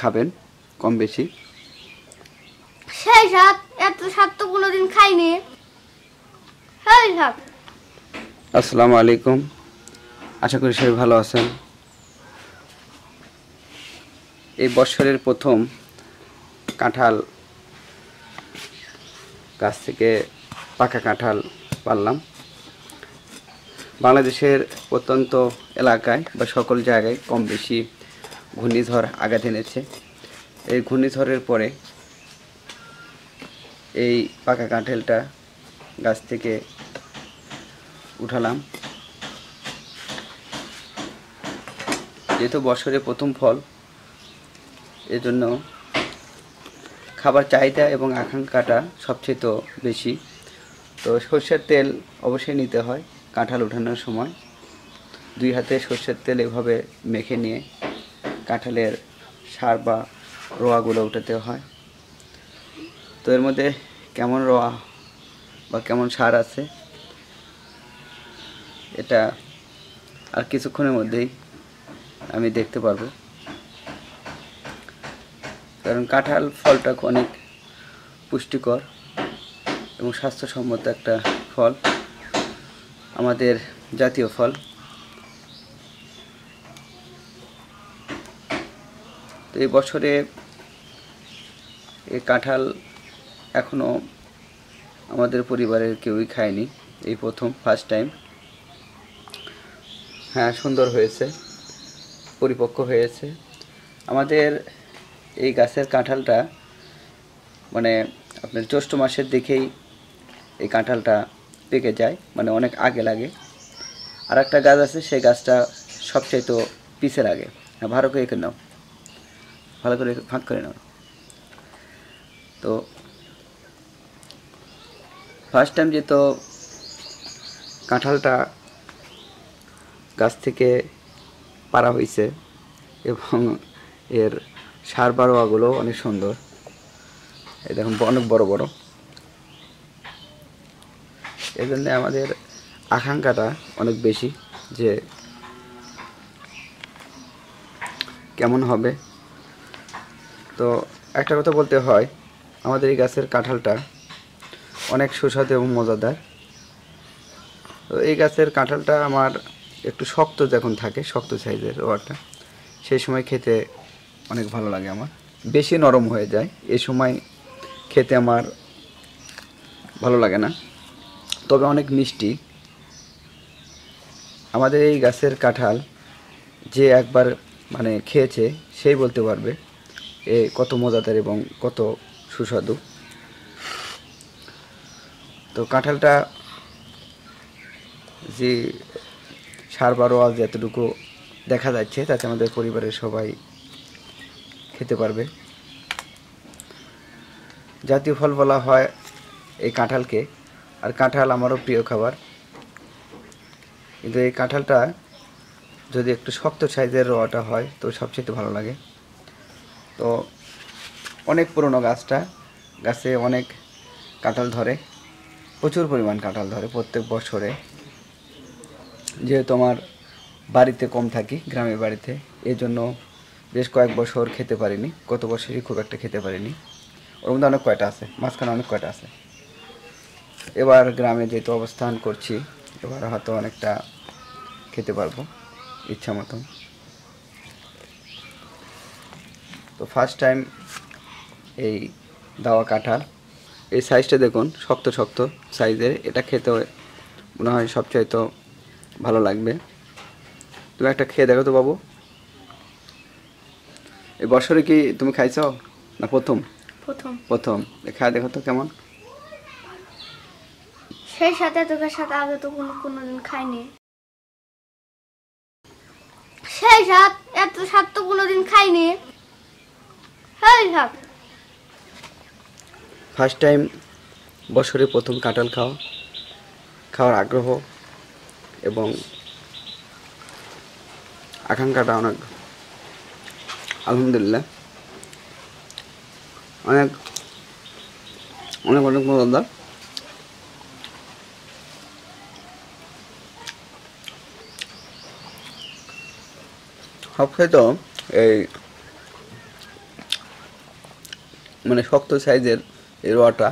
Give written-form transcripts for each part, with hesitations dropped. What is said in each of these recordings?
খাবেন কম বেশি। সেই স্বাদ, এত স্বাদ তো কোনোদিন খাইনি। সেই স্বাদ। আসসালামু আলাইকুম, আশা করি সবাই ভালো আছেন। এই বছরের প্রথম কাঁঠাল গাছ থেকে পাকা কাঁঠাল পারলাম। বাংলাদেশের প্রত্যন্ত এলাকায় বা সকল জায়গায় কম বেশি ঘূর্ণিঝড় আঘাত এনেছে। এই ঘূর্ণিঝড়ের পরে এই পাকা কাঁঠালটা গাছ থেকে উঠালাম। যেহেতু বছরের প্রথম ফল, এজন্য খাবার চাহিদা এবং আকাঙ্ক্ষাটা সবচেয়ে বেশি। তো সর্ষের তেল অবশ্যই নিতে হয় কাঁঠাল ওঠানোর সময়। 2 হাতে সর্ষের তেল এভাবে মেখে নিয়ে কাঁঠালের সার বা রোয়াগুলো উঠাতে হয়। তো এর মধ্যে কেমন রোয়া বা কেমন সার আছে এটা আর কিছুক্ষণের মধ্যেই আমি দেখতে পারবো, কারণ কাঁঠাল ফলটা অনেক পুষ্টিকর এবং স্বাস্থ্যসম্মত একটা ফল, আমাদের জাতীয় ফল। তো এই বছরে এই কাঁঠাল এখনও আমাদের পরিবারের কেউই খায়নি, এই প্রথম ফার্স্ট টাইম। হ্যাঁ, সুন্দর হয়েছে, পরিপক্ক হয়েছে। আমাদের এই গাছের কাঁঠালটা মানে আপনার জ্যৈষ্ঠ মাসের দিকেই এই কাঁঠালটা পেকে যায়, মানে অনেক আগে লাগে। আর একটা গাছ আছে, সেই গাছটা সবচাইতে পিছের আগে। হ্যাঁ, ভালো করে এঁকে নাও, ভালো করে ভাগ করে নাও। তো ফার্স্ট টাইম যেহেতু কাঁঠালটা গাছ থেকে পাড়া হয়েছে এবং এর সার বারোয়াগুলো অনেক সুন্দর। এই দেখুন অনেক বড় বড়, এই জন্যে আমাদের আকাঙ্ক্ষাটা অনেক বেশি যে কেমন হবে। তো একটা কথা বলতে হয়, আমাদের এই গাছের কাঁঠালটা অনেক সুস্বাদু এবং মজাদার। তো এই গাছের কাঁঠালটা আমার একটু শক্ত যখন থাকে, শক্ত সাইজের ওয়ারটা, সেই সময় খেতে অনেক ভালো লাগে আমার। বেশি নরম হয়ে যায় এই সময় খেতে আমার ভালো লাগে না, তবে অনেক মিষ্টি। আমাদের এই গাছের কাঁঠাল যে একবার মানে খেয়েছে সেই বলতে পারবে এ কত মজাদার এবং কত সুস্বাদু। তো কাঁঠালটা যে সার বারোয়া যতটুকু দেখা যাচ্ছে তাতে আমাদের পরিবারের সবাই খেতে পারবে। জাতীয় ফল বলা হয় এই কাঁঠালকে, আর কাঁঠাল আমারও প্রিয় খাবার। কিন্তু এই কাঁঠালটা যদি একটু শক্ত সাইজের রোয়াটা হয় তো সবচেয়ে ভালো লাগে। তো অনেক পুরনো গাছটা, গাছে অনেক কাঁঠাল ধরে, প্রচুর পরিমাণ কাঁঠাল ধরে প্রত্যেক বছরে। যেহেতু আমার বাড়িতে কম থাকি, গ্রামের বাড়িতে, এই জন্য বেশ কয়েক বছর খেতে পারিনি, গত বছরই খুব একটা খেতে পারিনি। ওর মধ্যে অনেক কয়টা আছে, মাঝখানে অনেক কয়টা আছে। এবার গ্রামে যেহেতু অবস্থান করছি, এবার হয়তো অনেকটা খেতে পারবো ইচ্ছা মতন। তো ফার্স্ট টাইম এই দাওয়া কাঁঠাল, এই সাইজটা দেখুন, শক্ত শক্ত সাইজের। এটা খেতে মনে হয় সবচাইতে ভালো লাগবে। তুমি একটা খেয়ে দেখো তো বাবু। এই বছরে কি তুমি খাইছ না প্রথম? প্রথম। প্রথম। খায় দেখো তো কেমন। সেই সাথে তোকে সাথে আগে তো কোনোদিন খাইনি। সেই স্বাদ, এত স্বাদ তো কোনোদিন খাইনি। সেই স্বাদ। ফার্স্ট টাইম বছরে প্রথম কাঁঠাল খাওয়ার আগ্রহ এবং আকাঙ্ক্ষাটা অনেক, আলহামদুলিল্লাহ, অনেক অনেক অনেক মজাদার। সবচেয়ে তো এই মানে শক্ত সাইজের এই রটা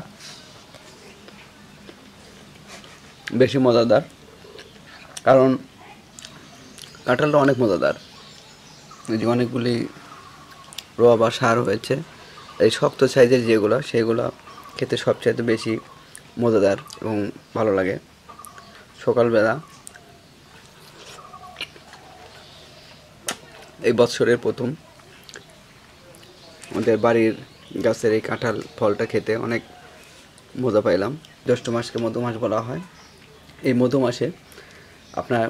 বেশি মজাদার, কারণ কাঁঠালটা অনেক মজাদার। এই যে অনেকগুলি র বা সার হয়েছে, এই শক্ত সাইজের যেগুলো সেগুলো খেতে সবচেয়ে বেশি মজাদার এবং ভালো লাগে। সকালবেলা এই বৎসরের প্রথম আমাদের বাড়ির গাছের এই কাঁঠাল ফলটা খেতে অনেক মজা পাইলাম। জ্যৈষ্ঠ মাসকে মধু মাস বলা হয়। এই মধু মাসে আপনার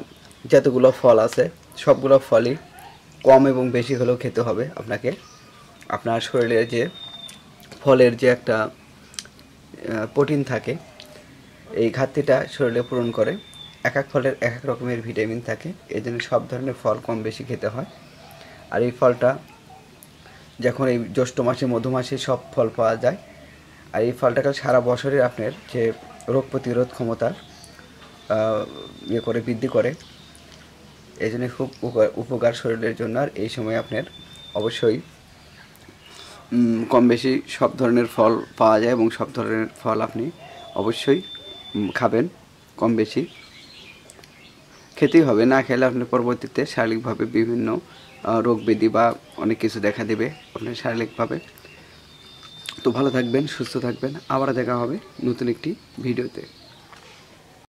যতগুলো ফল আছে সবগুলো ফলই কম এবং বেশি হলেও খেতে হবে আপনাকে। আপনার শরীরে যে ফলের যে একটা প্রোটিন থাকে, এই ঘাটতিটা শরীরে পূরণ করে। এক এক ফলের এক এক রকমের ভিটামিন থাকে, এই জন্য সব ধরনের ফল কম বেশি খেতে হয়। আর এই ফলটা যখন এই জ্যৈষ্ঠ মাসে মধু মাসে সব ফল পাওয়া যায়, আর এই ফলটাকে সারা বছরে আপনার যে রোগ প্রতিরোধ ক্ষমতা করে বৃদ্ধি করে, এই জন্য খুব উপকার শরীরের জন্য। আর এই সময় আপনার অবশ্যই কম বেশি সব ধরনের ফল পাওয়া যায় এবং সব ধরনের ফল আপনি অবশ্যই খাবেন। কম বেশি খেতেই হবে, না খেলে আপনি পরবর্তীতে শারীরিকভাবে বিভিন্ন রোগ ব্যাধি বা অনেক কিছু দেখা দেবে আপনার শারীরিকভাবে। তো ভালো থাকবেন, সুস্থ থাকবেন, আবার দেখা হবে নতুন একটি ভিডিওতে।